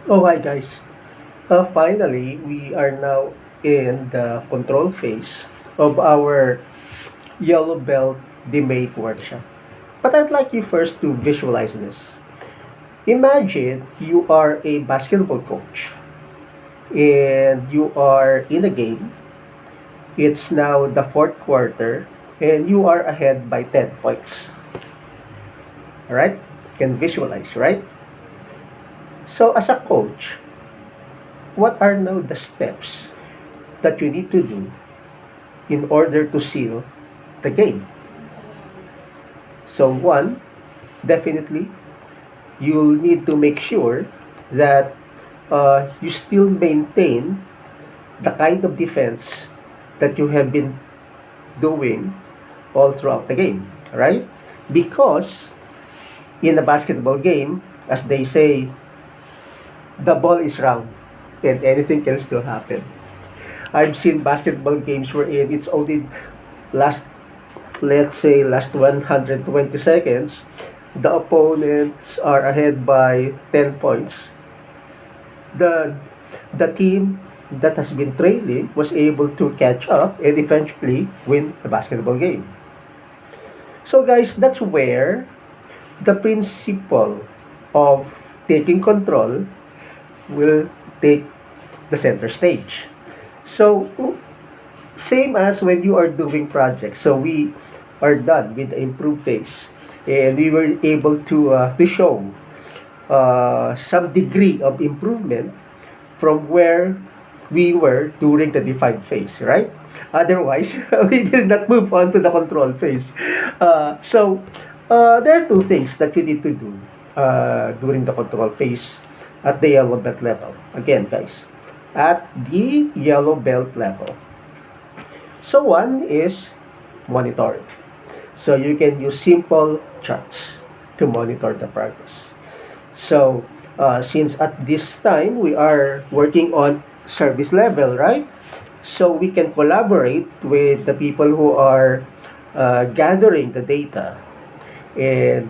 Oh, hi guys. Finally, we are now in the control phase of our Yellow Belt DMAIC workshop. But I'd like you first to visualize this. Imagine you are a basketball coach and you are in a game. It's now the fourth quarter and you are ahead by 10 points. Alright? You can visualize, right? So, as a coach, what are now the steps that you need to do in order to seal the game? So one, definitely, you'll need to make sure that you still maintain the kind of defense that you have been doing all throughout the game, right? Because in a basketball game, as they say, the ball is round and anything can still happen. I've seen basketball games wherein it's only last, let's say, last 120 seconds, the opponents are ahead by 10 points. The, the team that has been trailing was able to catch up and eventually win the basketball game. So, guys, that's where the principle of taking control will take the center stage. So, same as when you are doing projects. So, we are done with the improve phase and we were able to show some degree of improvement from where we were during the define phase, right? Otherwise, we will not move on to the control phase. There are two things that you need to do during the control phase at the yellow belt level. Again, guys, at the yellow belt level. So one is monitoring. So you can use simple charts to monitor the progress. So since at this time we are working on service level, right? So we can collaborate with the people who are gathering the data, and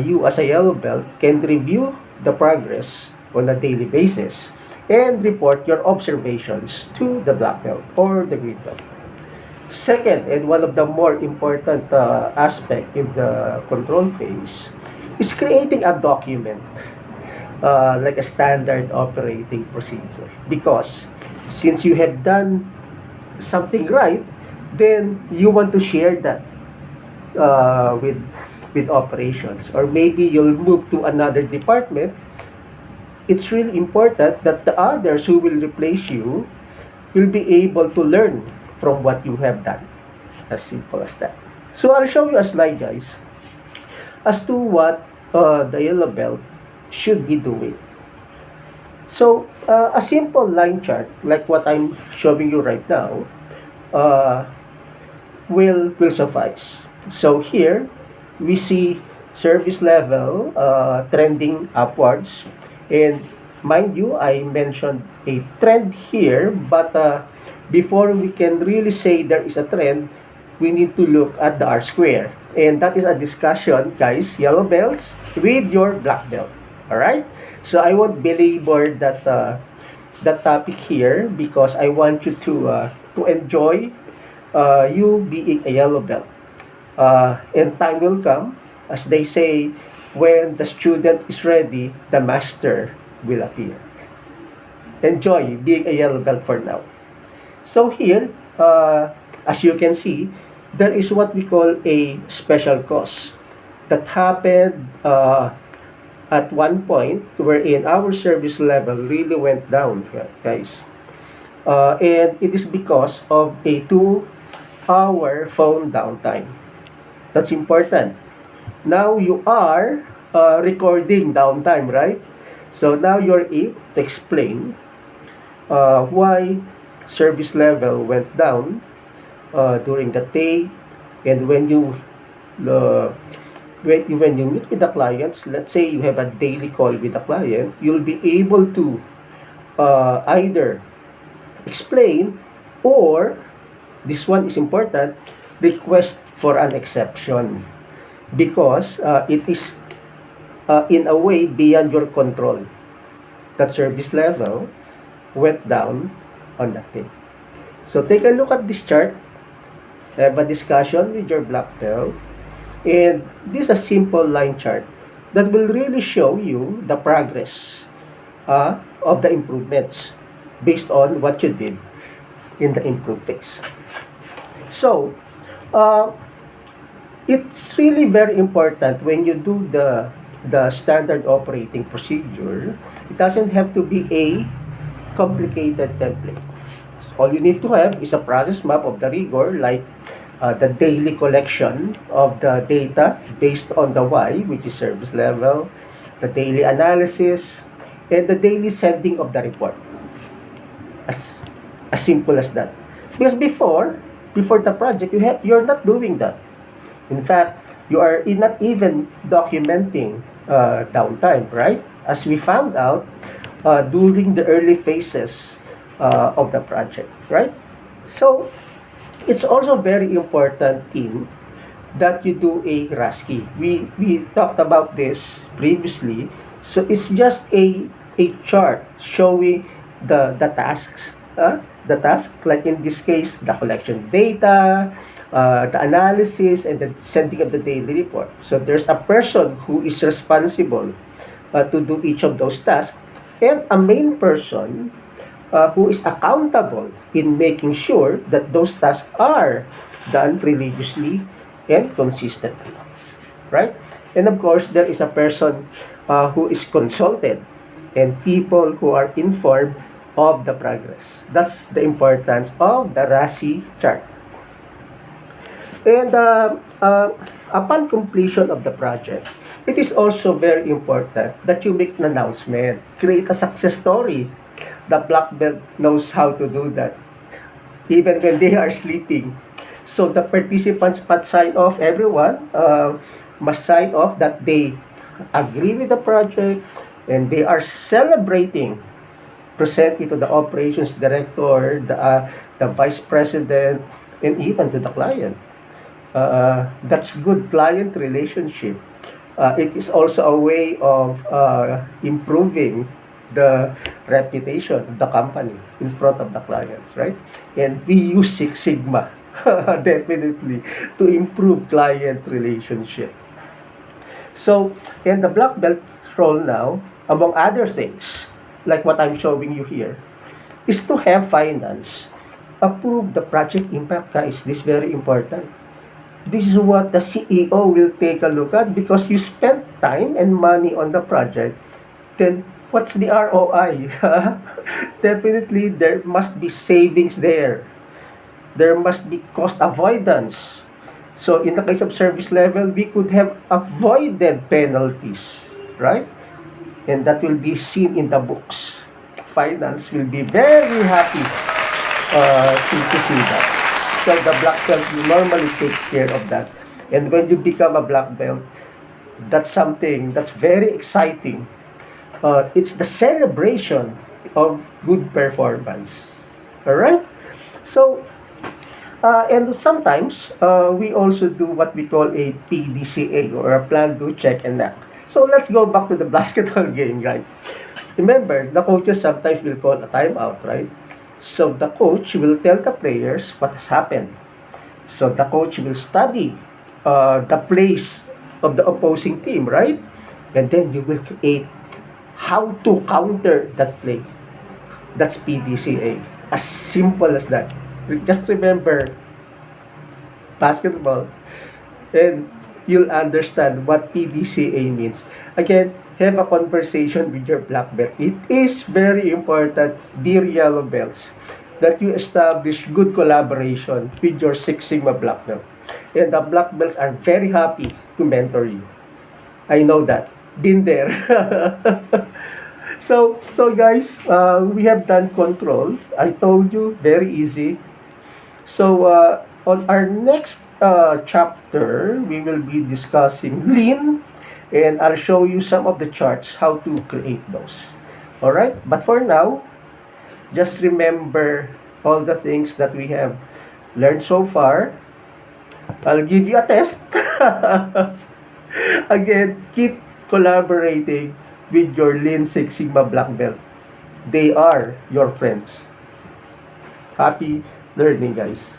you as a yellow belt can review the progress on a daily basis and report your observations to the black belt or the green belt. Second, and one of the more important aspect in the control phase is creating a document like a standard operating procedure. Because since you have done something right, then you want to share that with operations, or maybe you'll move to another department. It's really important that the others who will replace you will be able to learn from what you have done. As simple as that. So I'll show you a slide, guys, as to what the yellow belt should be doing. So a simple line chart like what I'm showing you right now uh, will suffice. So here we see service level trending upwards, and mind you, I mentioned a trend here, but before we can really say there is a trend, we need to look at the R square, and that is a discussion, guys, yellow belts with your black belt. All right, so I won't belabor that topic here because I want you to enjoy you being a yellow belt. And time will come, as they say, when the student is ready, the master will appear. Enjoy being a yellow belt for now. So here, as you can see, there is what we call a special cause that happened at one point wherein our service level really went down, guys. And it is because of a 2-hour phone downtime. That's important. Now you are recording downtime, right? So now you're able to explain why service level went down during the day, and uh, when you meet with the clients, let's say you have a daily call with the client, you'll be able to either explain, or this one is important, request for an exception, because it is in a way beyond your control. that service level went down on that day. So take a look at this chart, have a discussion with your black belt, and this is a simple line chart that will really show you the progress of the improvements based on what you did in the improve phase. So, uh, it's really very important when you do the standard operating procedure. It doesn't have to be a complicated template. So all you need to have is a process map of the rigor, like the daily collection of the data based on the Y, which is service level, the daily analysis, and the daily sending of the report. As, as simple as that. Because before the project, you're not doing that. In fact, you are not even documenting downtime, right? As we found out during the early phases of the project, right? So, it's also very important, team, that you do a RASKI. We talked about this previously. So, it's just a chart showing the tasks, the task, like in this case, the collection data, the analysis, and the sending of the daily report. So there's a person who is responsible to do each of those tasks, and a main person who is accountable in making sure that those tasks are done religiously and consistently, right? And of course, there is a person who is consulted and people who are informed of the progress. That's the importance of the RASI chart. And upon completion of the project, it is also very important that you make an announcement, create a success story. The black belt knows how to do that, even when they are sleeping. So the participants must sign off, everyone must sign off that they agree with the project and they are celebrating, present it to the operations director, the vice president, and even to the client. That's good client relationship. It is also a way of improving the reputation of the company in front of the clients, right? And we use Six Sigma definitely to improve client relationship. So, in the black belt role now, among other things, like what I'm showing you here, is to have finance approve the project impact, guys. This is very important. This is what the CEO will take a look at, because you spent time and money on the project. Then what's the ROI? Definitely there must be savings there. There must be cost avoidance. So in the case of service level, we could have avoided penalties, right? And that will be seen in the books. Finance will be very happy to see that. So the black belt normally takes care of that. And when you become a black belt, that's something that's very exciting. It's the celebration of good performance. All right? So, and sometimes we also do what we call a PDCA, or a plan, do, check, and act. So let's go back to the basketball game, right? Remember, the coaches sometimes will call a timeout, right? So the coach will tell the players what has happened. So the coach will study the plays of the opposing team, right? And then you will create how to counter that play. That's PDCA. As simple as that. Just remember basketball, and you'll understand what PDCA means. Again, have a conversation with your black belt. It is very important, dear yellow belts, that you establish good collaboration with your Six Sigma black belt. And the black belts are very happy to mentor you. I know that. Been there. So guys, we have done control. I told you, very easy. So, on our next chapter, we will be discussing lean, and I'll show you some of the charts how to create those. All right? But for now, just remember all the things that we have learned so far. I'll give you a test. Again, keep collaborating with your Lean Six Sigma black belt. They are your friends. Happy learning, guys.